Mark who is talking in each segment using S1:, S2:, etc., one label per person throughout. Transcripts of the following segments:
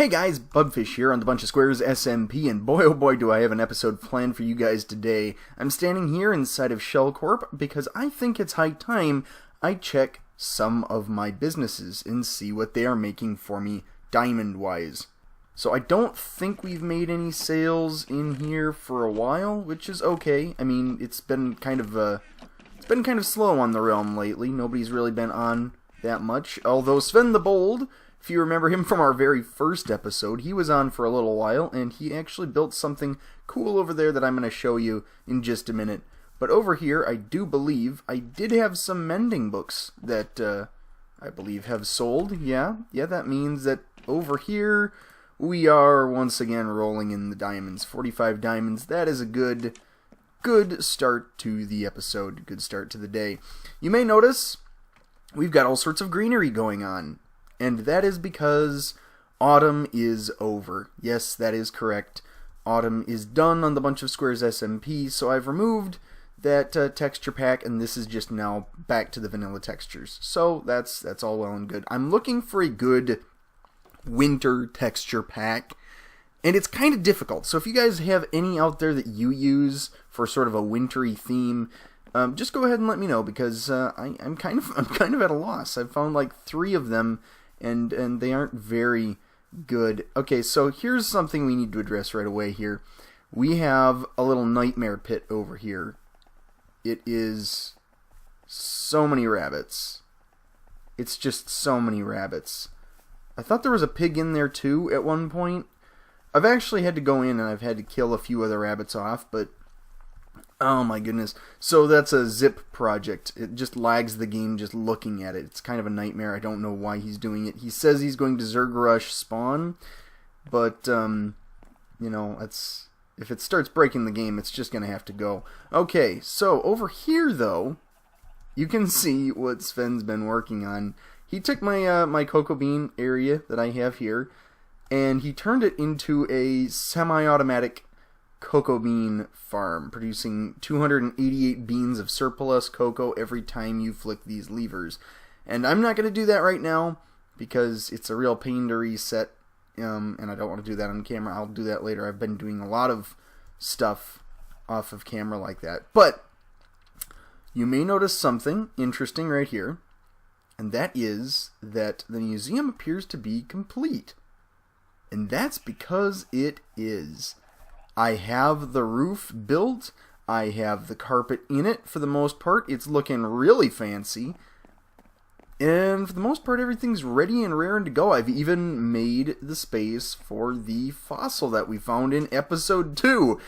S1: Hey guys, Bubfish here on the BunchaSquares SMP, and boy oh boy do I have an episode planned for you guys today. I'm standing here inside of Shell Corp because I think it's high time I check some of my businesses and see what they are making for me diamond-wise. So I don't think we've made any sales in here for a while, which is okay. I mean, it's been kind of slow on the realm lately. Nobody's really been on that much, although Sven the Bold, if you remember him from our very first episode, he was on for a little while, and he actually built something cool over there that I'm going to show you in just a minute. But over here, I do believe I did have some mending books that I believe have sold. Yeah, that means that over here we are once again rolling in the diamonds. 45 diamonds. That is a good start to the episode, good start to the day. You may notice we've got all sorts of greenery going on. And that is because autumn is over. Yes, that is correct. Autumn is done on the BunchaSquares SMP, so I've removed that texture pack, and this is just now back to the vanilla textures. So that's all well and good. I'm looking for a good winter texture pack, and it's kind of difficult. So if you guys have any out there that you use for sort of a wintry theme, just go ahead and let me know, because I'm kind of at a loss. I've found like 3 of them. And they aren't very good. Okay, so here's something we need to address right away here. We have a little nightmare pit over here. It is so many rabbits. It's just so many rabbits. I thought there was a pig in there too at one point. I've actually had to go in and I've had to kill a few other rabbits off, but oh my goodness. So that's a zip project. It just lags the game just looking at it. It's kind of a nightmare. I don't know why he's doing it. He says he's going to Zergrush spawn, but, you know, if it starts breaking the game, it's just going to have to go. Okay, so over here, though, you can see what Sven's been working on. He took my, my cocoa bean area that I have here, and he turned it into a semi-automatic cocoa bean farm, producing 288 beans of surplus cocoa every time you flick these levers. And I'm not going to do that right now because it's a real pain to reset, and I don't want to do that on camera. I'll do that later. I've been doing a lot of stuff off of camera like that. But you may notice something interesting right here, and that is that the museum appears to be complete. And that's because it is. I have the roof built, I have the carpet in it for the most part, it's looking really fancy, and for the most part everything's ready and raring to go. I've even made the space for the fossil that we found in episode 2.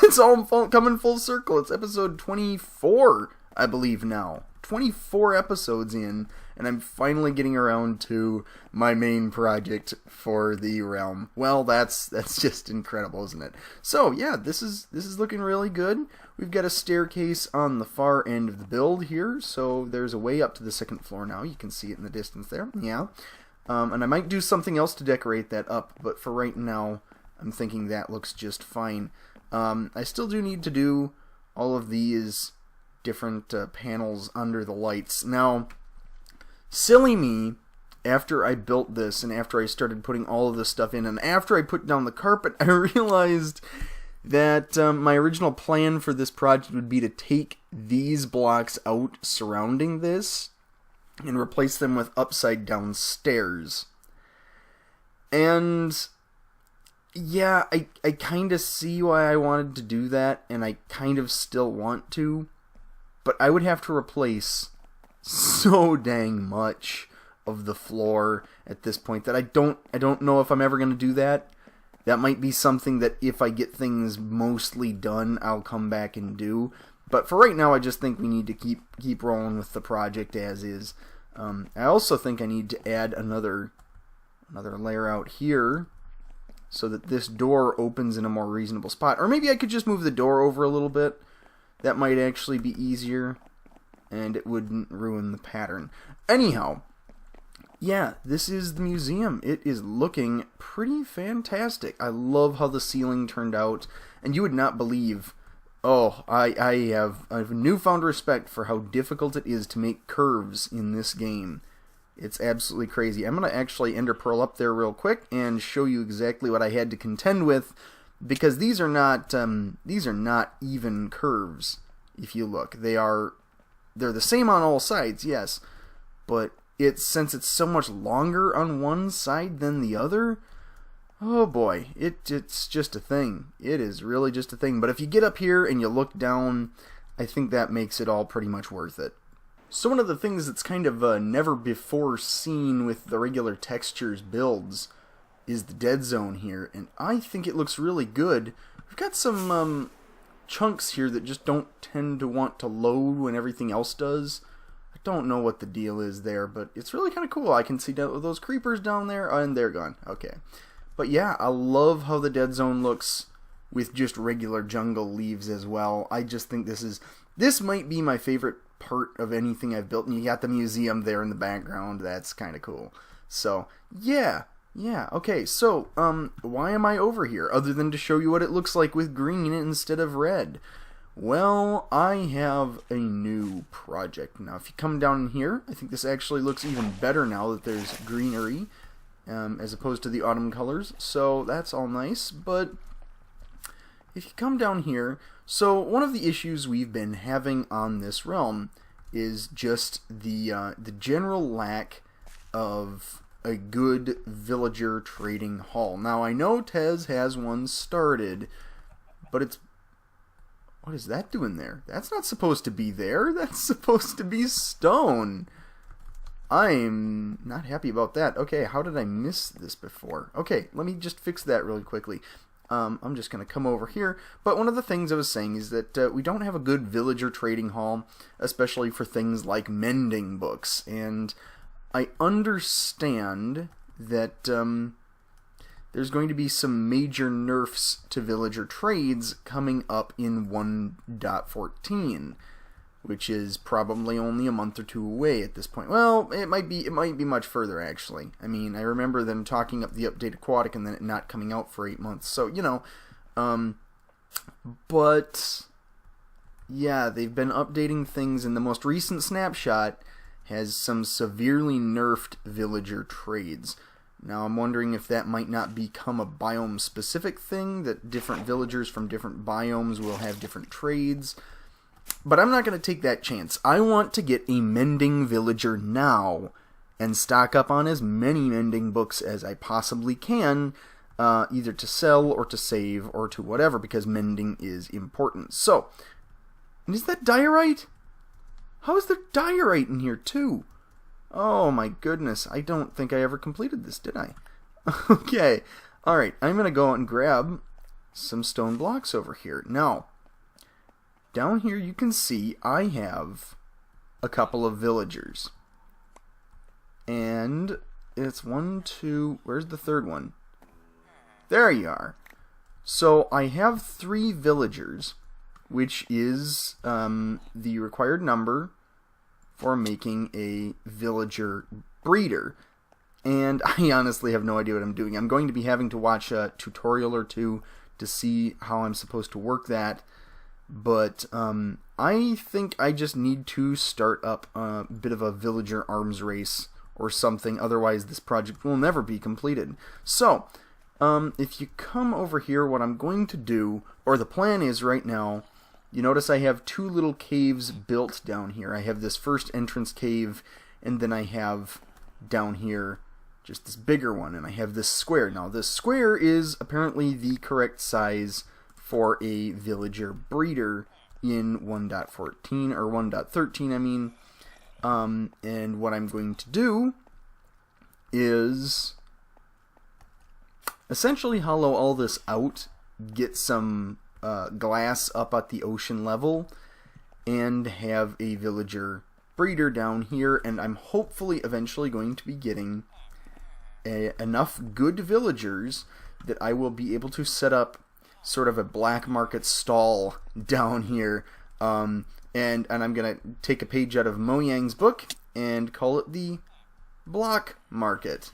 S1: It's all coming full circle. It's episode 24, I believe now. 24 episodes in, and I'm finally getting around to my main project for the realm. Well, that's just incredible, isn't it? So yeah, this is looking really good. We've got a staircase on the far end of the build here, so there's a way up to the 2nd floor now. You can see it in the distance there. Yeah, and I might do something else to decorate that up, but for right now, I'm thinking that looks just fine. I still do need to do all of these different panels under the lights. Now, silly me, after I built this and after I started putting all of this stuff in and after I put down the carpet, I realized that my original plan for this project would be to take these blocks out surrounding this and replace them with upside down stairs. And yeah, I kind of see why I wanted to do that, and I kind of still want to. But I would have to replace so dang much of the floor at this point that I don't know if I'm ever going to do that. That might be something that if I get things mostly done, I'll come back and do. But for right now, I just think we need to keep rolling with the project as is. I also think I need to add another layer out here so that this door opens in a more reasonable spot. Or maybe I could just move the door over a little bit. That might actually be easier, and it wouldn't ruin the pattern. Anyhow, yeah, this is the museum. It is looking pretty fantastic. I love how the ceiling turned out, and you would not believe, I have newfound respect for how difficult it is to make curves in this game. It's absolutely crazy. I'm going to actually ender pearl up there real quick and show you exactly what I had to contend with, because these are not even curves. If you look, they're the same on all sides, yes, but since it's so much longer on one side than the other, oh boy, it's just a thing. It is really just a thing. But if you get up here and you look down, I think that makes it all pretty much worth it. So one of the things that's kind of never before seen with the regular textures builds is the dead zone here, and I think it looks really good. We've got some chunks here that just don't tend to want to load when everything else does. I don't know what the deal is there, but it's really kind of cool. I can see those creepers down there, and they're gone. Okay. But yeah, I love how the dead zone looks with just regular jungle leaves as well. I just think this might be my favorite part of anything I've built. And you got the museum there in the background. That's kind of cool. So, yeah, okay. So, why am I over here other than to show you what it looks like with green instead of red? Well, I have a new project. Now, if you come down in here, I think this actually looks even better now that there's greenery, as opposed to the autumn colors. So that's all nice. But if you come down here, so one of the issues we've been having on this realm is just the general lack of a good villager trading hall. Now, I know Tez has one started, but it's... What is that doing there? That's not supposed to be there. That's supposed to be stone. I'm not happy about that. Okay, how did I miss this before? Okay, let me just fix that really quickly. I'm just going to come over here. But one of the things I was saying is that we don't have a good villager trading hall, especially for things like mending books. And I understand that there's going to be some major nerfs to villager trades coming up in 1.14, which is probably only a month or two away at this point. Well, it might be much further, actually. I mean, I remember them talking up the update Aquatic and then it not coming out for 8 months. So, you know, but yeah, they've been updating things, and the most recent snapshot has some severely nerfed villager trades. Now, I'm wondering if that might not become a biome-specific thing, that different villagers from different biomes will have different trades. But I'm not going to take that chance. I want to get a mending villager now and stock up on as many mending books as I possibly can, either to sell or to save or to whatever, because mending is important. So, is that diorite? How is there diorite in here, too? Oh my goodness, I don't think I ever completed this, did I? Okay, alright, I'm going to go out and grab some stone blocks over here. Now, down here you can see I have a couple of villagers. And it's 1, 2, where's the third one? There you are. So I have 3 villagers, which is the required number for making a villager breeder. And I honestly have no idea what I'm doing. I'm going to be having to watch a tutorial or two to see how I'm supposed to work that. But I think I just need to start up a bit of a villager arms race or something. Otherwise, this project will never be completed. So, if you come over here, what I'm going to do, or the plan is right now, you notice I have 2 little caves built down here. I have this first entrance cave, and then I have down here just this bigger one, and I have this square. Now, this square is apparently the correct size for a villager breeder in 1.14, or 1.13, I mean. And what I'm going to do is essentially hollow all this out, get some glass up at the ocean level, and have a villager breeder down here, and I'm hopefully eventually going to be getting enough good villagers that I will be able to set up sort of a black market stall down here, and I'm gonna take a page out of Mojang's book and call it the block market,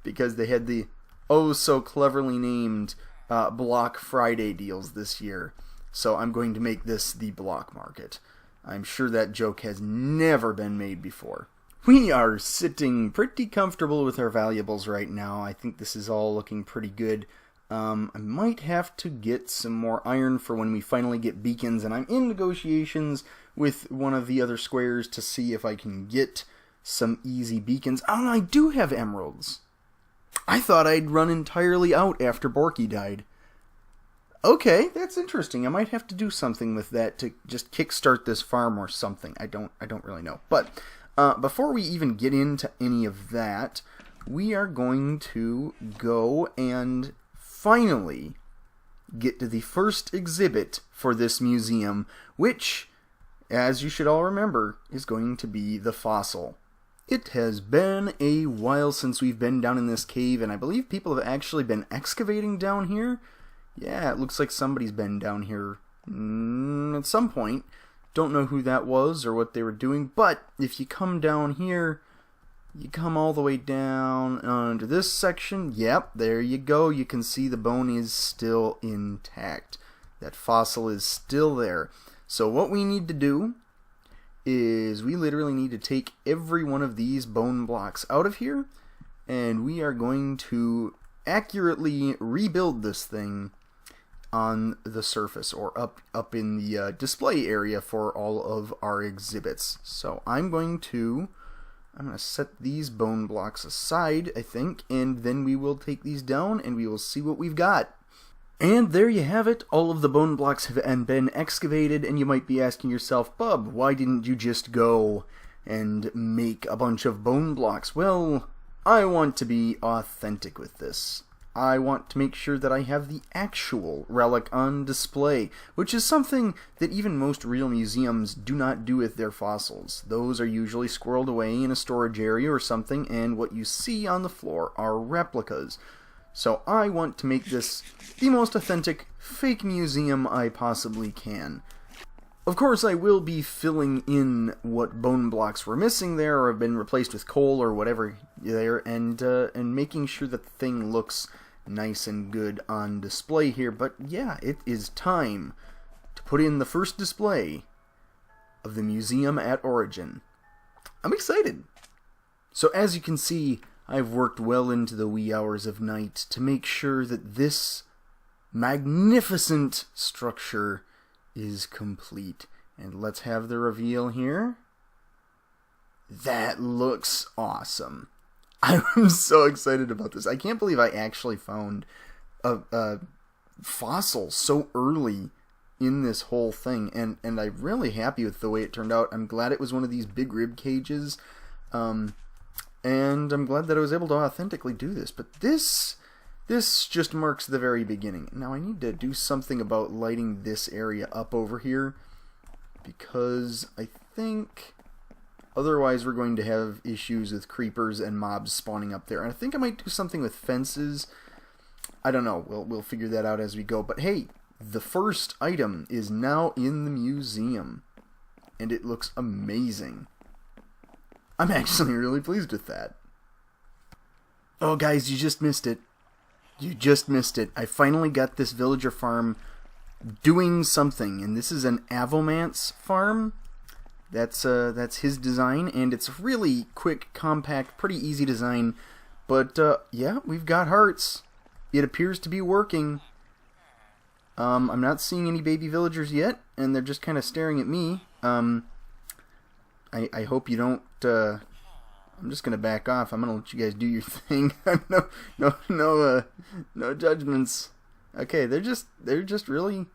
S1: because they had the oh so cleverly named Block Friday deals this year. So I'm going to make this the block market. I'm sure that joke has never been made before. We are sitting pretty comfortable with our valuables right now. I think this is all looking pretty good. I might have to get some more iron for when we finally get beacons, and I'm in negotiations with one of the other squares to see if I can get some easy beacons. Oh, and I do have emeralds. I thought I'd run entirely out after Borky died. Okay, that's interesting. I might have to do something with that to just kickstart this farm or something. I don't really know. But before we even get into any of that, we are going to go and finally get to the first exhibit for this museum, which, as you should all remember, is going to be the fossil. It has been a while since we've been down in this cave, and I believe people have actually been excavating down here. Yeah, it looks like somebody's been down here at some point. Don't know who that was or what they were doing, but if you come down here, you come all the way down under this section. Yep, there you go. You can see the bone is still intact. That fossil is still there. So what we need to do is we literally need to take every one of these bone blocks out of here, and we are going to accurately rebuild this thing on the surface, or up in the display area for all of our exhibits. So I'm going to set these bone blocks aside, I think, and then we will take these down and we will see what we've got. And there you have it. All of the bone blocks have been excavated, and you might be asking yourself, Bub, why didn't you just go and make a bunch of bone blocks? Well, I want to be authentic with this. I want to make sure that I have the actual relic on display, which is something that even most real museums do not do with their fossils. Those are usually squirreled away in a storage area or something, and what you see on the floor are replicas. So I want to make this the most authentic fake museum I possibly can. Of course, I will be filling in what bone blocks were missing there or have been replaced with coal or whatever there, and making sure that the thing looks nice and good on display here. But yeah, it is time to put in the first display of the museum at Origin. I'm excited. So as you can see, I've worked well into the wee hours of night to make sure that this magnificent structure is complete. And let's have the reveal here. That looks awesome. I'm so excited about this. I can't believe I actually found a fossil so early in this whole thing, and I'm really happy with the way it turned out. I'm glad it was one of these big rib cages, and I'm glad that I was able to authentically do this. But this just marks the very beginning. Now I need to do something about lighting this area up over here, because I think otherwise we're going to have issues with creepers and mobs spawning up there. And I think I might do something with fences. I don't know. We'll figure that out as we go. But hey, the first item is now in the museum, and it looks amazing. I'm actually really pleased with that. Oh guys, you just missed it. You just missed it. I finally got this villager farm doing something, and this is an Avomance farm. That's his design, and it's really quick, compact, pretty easy design. But yeah, we've got hearts. It appears to be working. I'm not seeing any baby villagers yet, and they're just kind of staring at me. I hope you don't. I'm just gonna back off. I'm gonna let you guys do your thing. No judgments. Okay, they're just really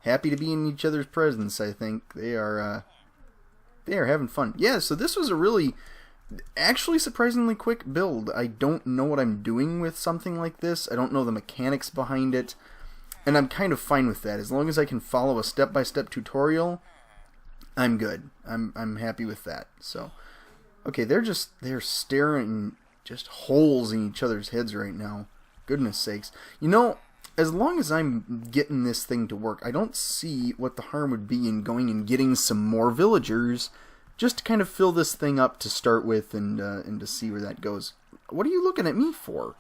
S1: happy to be in each other's presence. I think they are having fun. Yeah, so this was a really, actually surprisingly quick build. I don't know what I'm doing with something like this. I don't know the mechanics behind it, and I'm kind of fine with that. As long as I can follow a step-by-step tutorial, I'm good. I'm happy with that. So, okay, they're staring just holes in each other's heads right now. Goodness sakes. You know, as long as I'm getting this thing to work, I don't see what the harm would be in going and getting some more villagers just to kind of fill this thing up to start with, and to see where that goes. What are you looking at me for?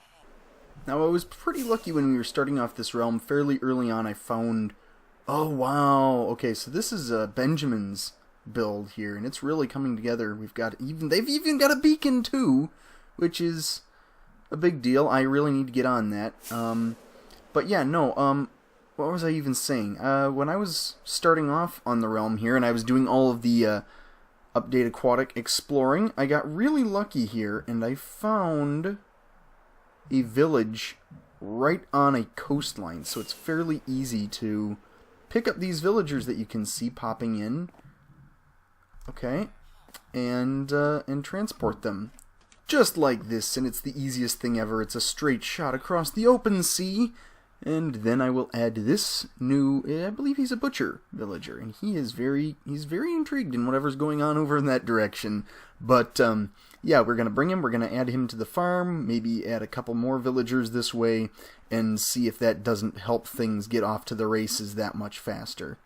S1: Now, I was pretty lucky when we were starting off this realm. Fairly early on, I found... Oh, wow. Okay, so this is Benjamin's build here, and it's really coming together. They've even got a beacon too, which is a big deal. I really need to get on that. But yeah, no, what was I even saying? When I was starting off on the realm here, and I was doing all of the update aquatic exploring, I got really lucky here, and I found a village right on a coastline, so it's fairly easy to pick up these villagers that you can see popping in. Okay, and transport them. Just like this, and it's the easiest thing ever. It's a straight shot across the open sea. And then I will add this new, I believe he's a butcher villager, and he's very intrigued in whatever's going on over in that direction. But yeah, we're gonna bring him. We're gonna add him to the farm. Maybe add a couple more villagers this way, and see if that doesn't help things get off to the races that much faster.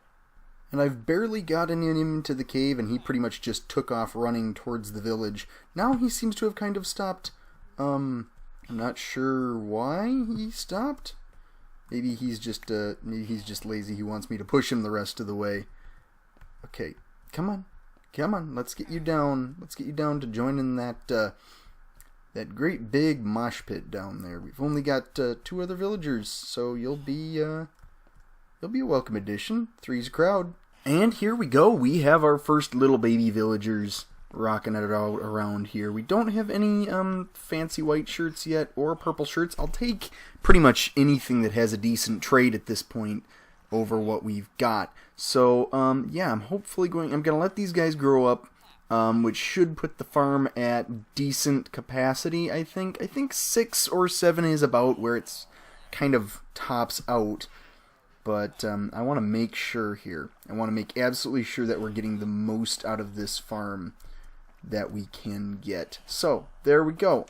S1: And I've barely gotten him into the cave, and he pretty much just took off running towards the village. Now he seems to have kind of stopped. I'm not sure why he stopped. Maybe he's just lazy. He wants me to push him the rest of the way. Okay, come on, let's get you down. Let's get you down to join in that great big mosh pit down there. We've only got 2 other villagers, so you'll be a welcome addition. 3's a crowd. And here we go. We have our first little baby villagers rocking it out around here. We don't have any fancy white shirts yet or purple shirts. I'll take pretty much anything that has a decent trade at this point over what we've got. So yeah, I'm gonna let these guys grow up, which should put the farm at decent capacity. I think 6 or 7 is about where it's kind of tops out. But I want to make sure here. I want to make absolutely sure that we're getting the most out of this farm that we can get. So, there we go.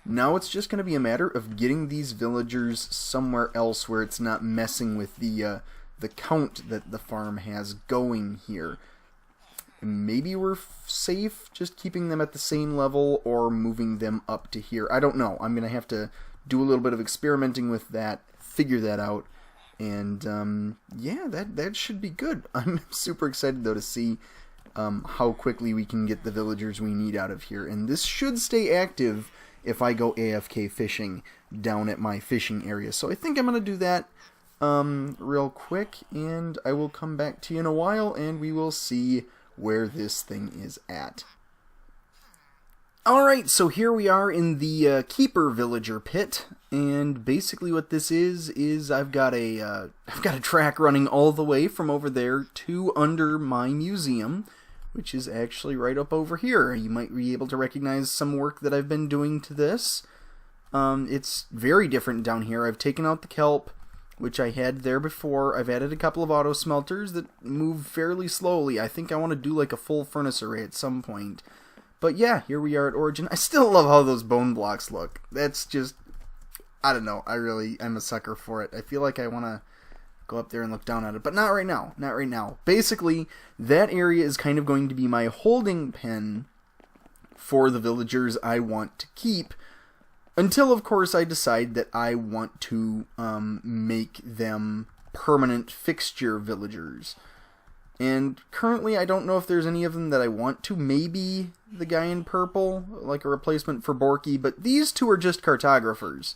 S1: Now it's just going to be a matter of getting these villagers somewhere else where it's not messing with the count that the farm has going here. Maybe we're safe just keeping them at the same level or moving them up to here. I don't know. I'm going to have to do a little bit of experimenting with that, figure that out. And yeah, that should be good. I'm super excited though to see how quickly we can get the villagers we need out of here. And this should stay active if I go AFK fishing down at my fishing area. So I think I'm going to do that real quick, and I will come back to you in a while, and we will see where this thing is at. Alright, so here we are in the Keeper Villager Pit, and basically what this is I've got a track running all the way from over there to under my museum, which is actually right up over here. You might be able to recognize some work that I've been doing to this. It's very different down here. I've taken out the kelp, which I had there before. I've added a couple of auto smelters that move fairly slowly. I think I want to do like a full furnace array at some point. But yeah, here we are at Origin. I still love how those bone blocks look. That's just, I don't know. I'm a sucker for it. I feel like I want to go up there and look down at it. But not right now. Not right now. Basically, that area is kind of going to be my holding pen for the villagers I want to keep. Until, of course, I decide that I want to make them permanent fixture villagers. And currently, I don't know if there's any of them that I want to. Maybe the guy in purple, like a replacement for Borky, but these two are just cartographers.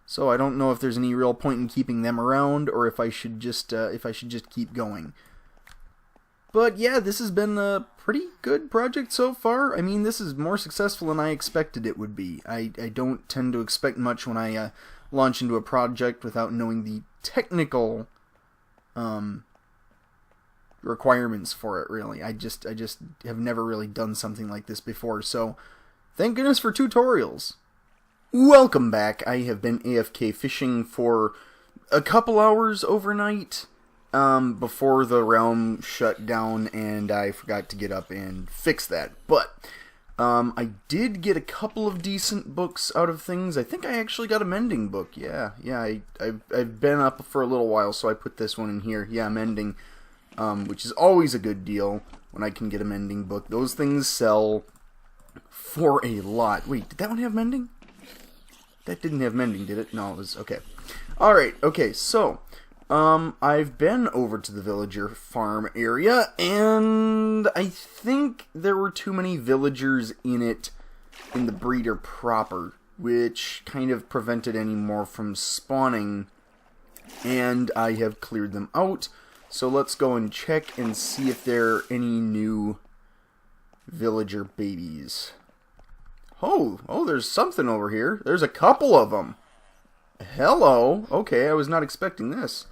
S1: So I don't know if there's any real point in keeping them around, or if I should just keep going. But yeah, this has been a pretty good project so far. I mean, this is more successful than I expected it would be. I don't tend to expect much when I launch into a project without knowing the technical requirements for it, really. I just have never really done something like this before, so thank goodness for tutorials. Welcome back. I have been AFK fishing for a couple hours overnight before the realm shut down, and I forgot to get up and fix that. But I did get a couple of decent books out of things. I think I actually got a mending book. Yeah, I've been up for a little while, so I put this one in here. Yeah, mending. Which is always a good deal when I can get a mending book. Those things sell for a lot. Wait, did that one have mending? That didn't have mending, did it? No, it was... okay. Alright, okay, so I've been over to the villager farm area, and I think there were too many villagers in it in the breeder proper, which kind of prevented any more from spawning, and I have cleared them out. So let's go and check and see if there are any new villager babies. Oh, there's something over here. There's a couple of them. Hello. Okay, I was not expecting this.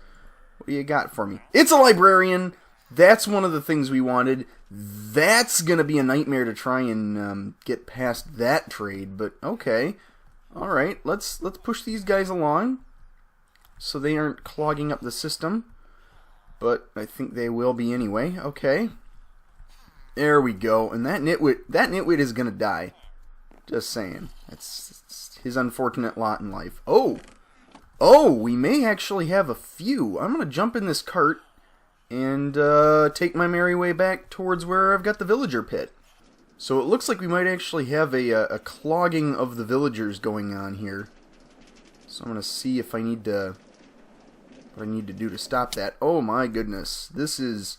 S1: What do you got for me? It's a librarian. That's one of the things we wanted. That's gonna be a nightmare to try and get past that trade, but okay. Alright, let's push these guys along so they aren't clogging up the system. But I think they will be anyway. Okay. There we go. And that nitwit is gonna die. Just saying. It's his unfortunate lot in life. Oh, we may actually have a few. I'm gonna jump in this cart and take my merry way back towards where I've got the villager pit. So it looks like we might actually have a clogging of the villagers going on here. So I'm gonna see if I need to, what I need to do to stop that. Oh my goodness, this is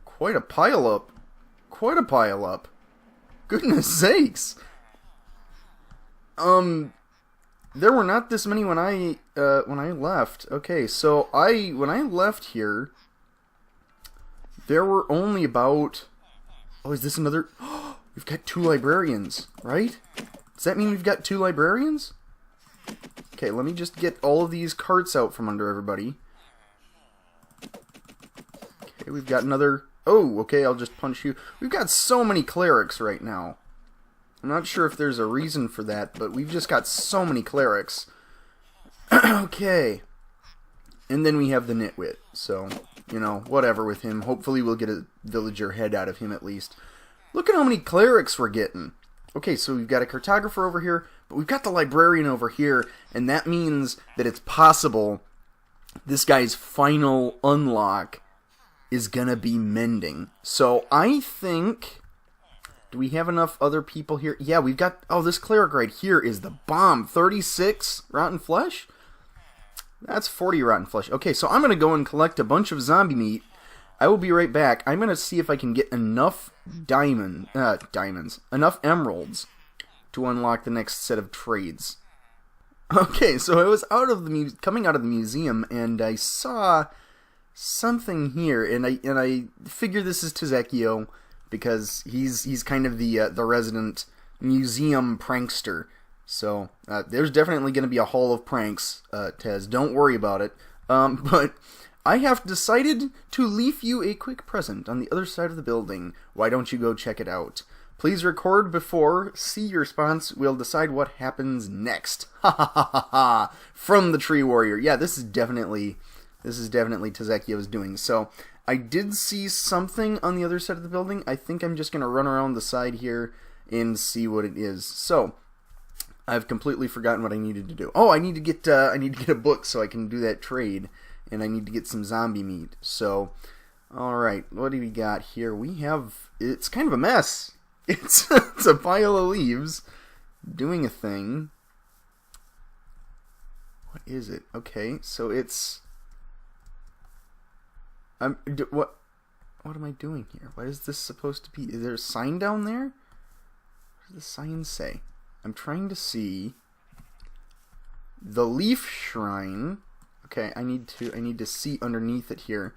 S1: quite a pile up. Quite a pile up. Goodness sakes. There were not this many when I left. Okay, so when I left here, there were only about. Oh, is this another? We've got 2 librarians, right? Does that mean we've got 2 librarians? Okay, let me just get all of these carts out from under everybody. Okay, we've got another. Oh, okay, I'll just punch you. We've got so many clerics right now. I'm not sure if there's a reason for that, but we've just got so many clerics. Okay. And then we have the nitwit. So, you know, whatever with him. Hopefully we'll get a villager head out of him at least. Look at how many clerics we're getting. Okay, so we've got a cartographer over here, but we've got the librarian over here, and that means that it's possible this guy's final unlock is gonna be mending. So I think... Do we have enough other people here? Yeah, we've got... Oh, this cleric right here is the bomb. 36 rotten flesh? That's 40 rotten flesh. Okay, so I'm going to go and collect a bunch of zombie meat. I will be right back. I'm going to see if I can get enough enough emeralds to unlock the next set of trades. Okay, so I was coming out of the museum, and I saw something here, and I figure this is Tezekio, because he's kind of the resident museum prankster. So there's definitely going to be a haul of pranks, Tez. Don't worry about it. But I have decided to leave you a quick present on the other side of the building. Why don't you go check it out? Please record before, see your response, we'll decide what happens next. Ha ha ha ha ha! From the Tree Warrior. Yeah, this is definitely Tezekio's doing. So I did see something on the other side of the building. I think I'm just going to run around the side here and see what it is. So, I've completely forgotten what I needed to do. Oh, I need to get a book so I can do that trade, and I need to get some zombie meat. So, all right, what do we got here? We have, it's kind of a mess. It's a pile of leaves doing a thing. What is it? Okay, so it's... What am I doing here? What is this supposed to be? Is there a sign down there? What does the sign say? I'm trying to see the leaf shrine. Okay, I need to see underneath it here.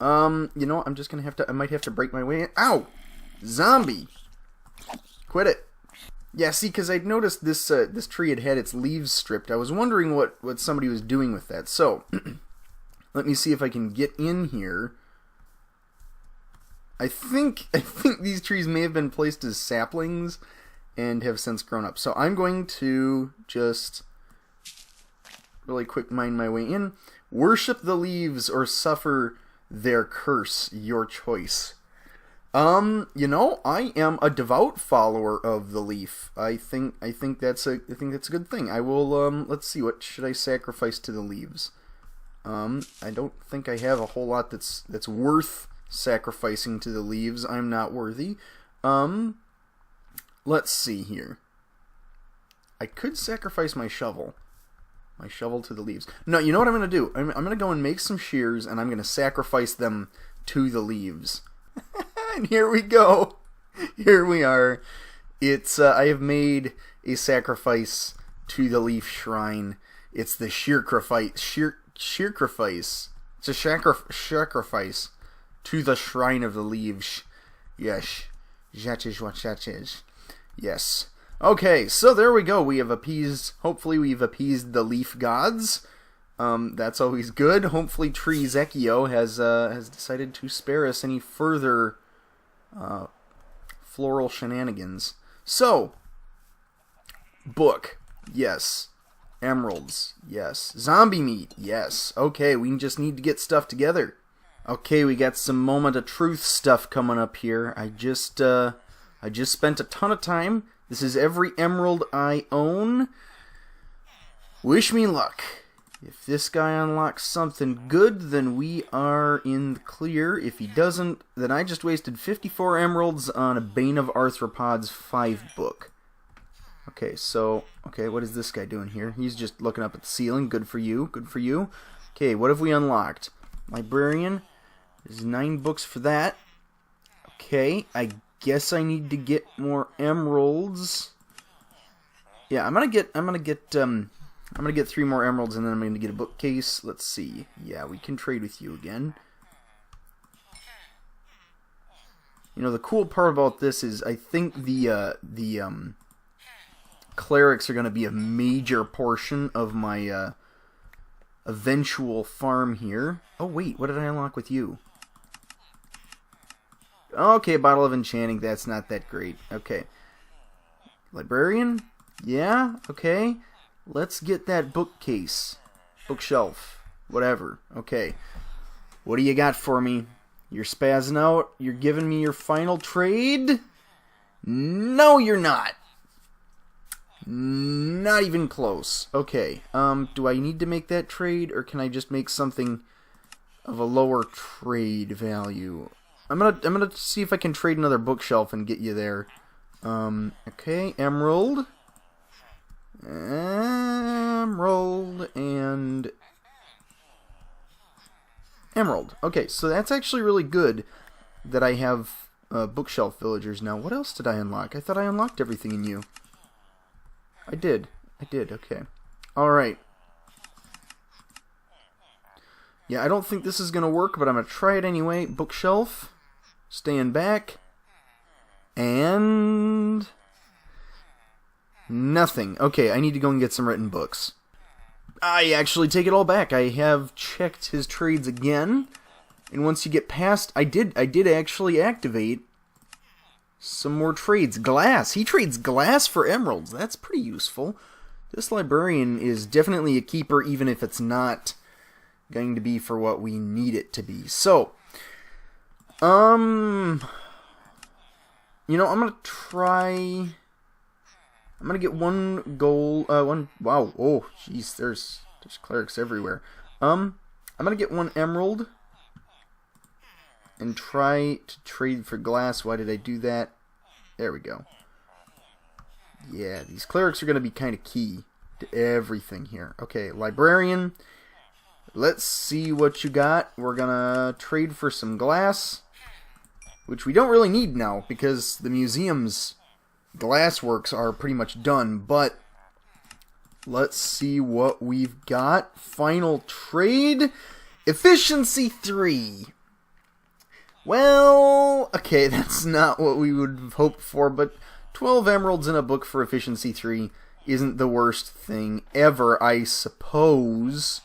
S1: You know, I'm just gonna I might have to break my way in. Ow! Zombie! Quit it. Yeah, see, because I'd noticed this tree had its leaves stripped. I was wondering what somebody was doing with that. So, let me see if I can get in here. I think these trees may have been placed as saplings and have since grown up. So I'm going to just really quick mine my way in. Worship the leaves or suffer their curse, your choice. You know, I am a devout follower of the leaf. I think that's a good thing. I will let's see, what should I sacrifice to the leaves? I don't think I have a whole lot that's worth sacrificing to the leaves. I'm not worthy. Let's see here. I could sacrifice my shovel. My shovel to the leaves. No, you know what I'm going to do? I'm going to go and make some shears, and I'm going to sacrifice them to the leaves. And here we go. Here we are. It's I have made a sacrifice to the leaf shrine. It's the shearcrifice. Shearcrifice. It's a sacrifice to the shrine of the leaves. Yes. That is what that is. Yes. Okay, so there we go. We have appeased, hopefully we've appeased the leaf gods. That's always good. Hopefully Tree Zekio has decided to spare us any further floral shenanigans. So, book, yes. Emeralds, yes. Zombie meat, yes. Okay, we just need to get stuff together. Okay, we got some moment of truth stuff coming up here. I just spent a ton of time. This is every emerald I own. Wish me luck. If this guy unlocks something good, then we are in the clear. If he doesn't, then I just wasted 54 emeralds on a Bane of Arthropods 5 book. Okay, so, what is this guy doing here? He's just looking up at the ceiling. Good for you, good for you. Okay, what have we unlocked? Librarian. There's 9 books for that. Okay, I guess I need to get more emeralds. Yeah, I'm gonna get 3 more emeralds, and then I'm gonna get a bookcase. Let's see. Yeah, we can trade with you again. You know, the cool part about this is I think the clerics are gonna be a major portion of my eventual farm here. Oh wait, what did I unlock with you? Okay, Bottle of Enchanting, that's not that great. Okay. Librarian? Yeah, okay. Let's get that bookcase. Bookshelf. Whatever. Okay. What do you got for me? You're spazzing out? You're giving me your final trade? No, you're not. Not even close. Okay. Do I need to make that trade, or can I just make something of a lower trade value? I'm gonna see if I can trade another bookshelf and get you there. Okay, emerald, and emerald. Okay, so that's actually really good that I have bookshelf villagers now. What else did I unlock? I thought I unlocked everything in you. I did. Okay. All right. Yeah, I don't think this is gonna work, but I'm gonna try it anyway. Bookshelf. Staying back, and nothing. Okay, I need to go and get some written books. I actually take it all back. I have checked his trades again, and once you get past, I did actually activate some more trades. Glass. He trades glass for emeralds. That's pretty useful. This librarian is definitely a keeper, even if it's not going to be for what we need it to be. So, you know, I'm gonna try. I'm gonna get one gold. Wow. Oh, jeez. There's clerics everywhere. I'm gonna get one emerald and try to trade for glass. Why did I do that? There we go. Yeah, these clerics are gonna be kind of key to everything here. Okay, librarian. Let's see what you got. We're gonna trade for some glass, which we don't really need now because the museum's glassworks are pretty much done, but let's see what we've got. Final trade, efficiency 3. Well, okay, that's not what we would have hoped for, but 12 emeralds in a book for efficiency 3 isn't the worst thing ever, I suppose.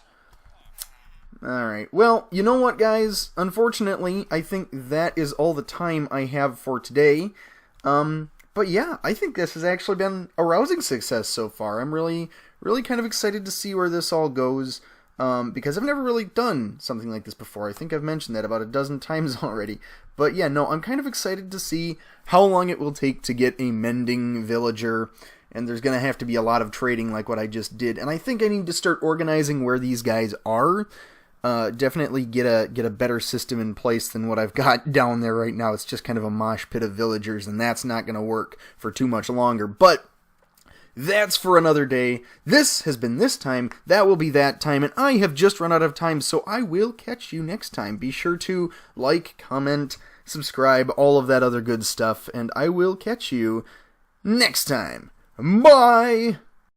S1: Alright, well, you know what, guys? Unfortunately, I think that is all the time I have for today. But yeah, I think this has actually been a rousing success so far. I'm really kind of excited to see where this all goes, because I've never really done something like this before. I think I've mentioned that about a dozen times already. But yeah, no, I'm kind of excited to see how long it will take to get a mending villager, and there's going to have to be a lot of trading like what I just did. And I think I need to start organizing where these guys are. Definitely get a better system in place than what I've got down there right now. It's just kind of a mosh pit of villagers, and that's not going to work for too much longer. But that's for another day. This has been this time, that will be that time, and I have just run out of time, so I will catch you next time. Be sure to like, comment, subscribe, all of that other good stuff, and I will catch you next time. Bye!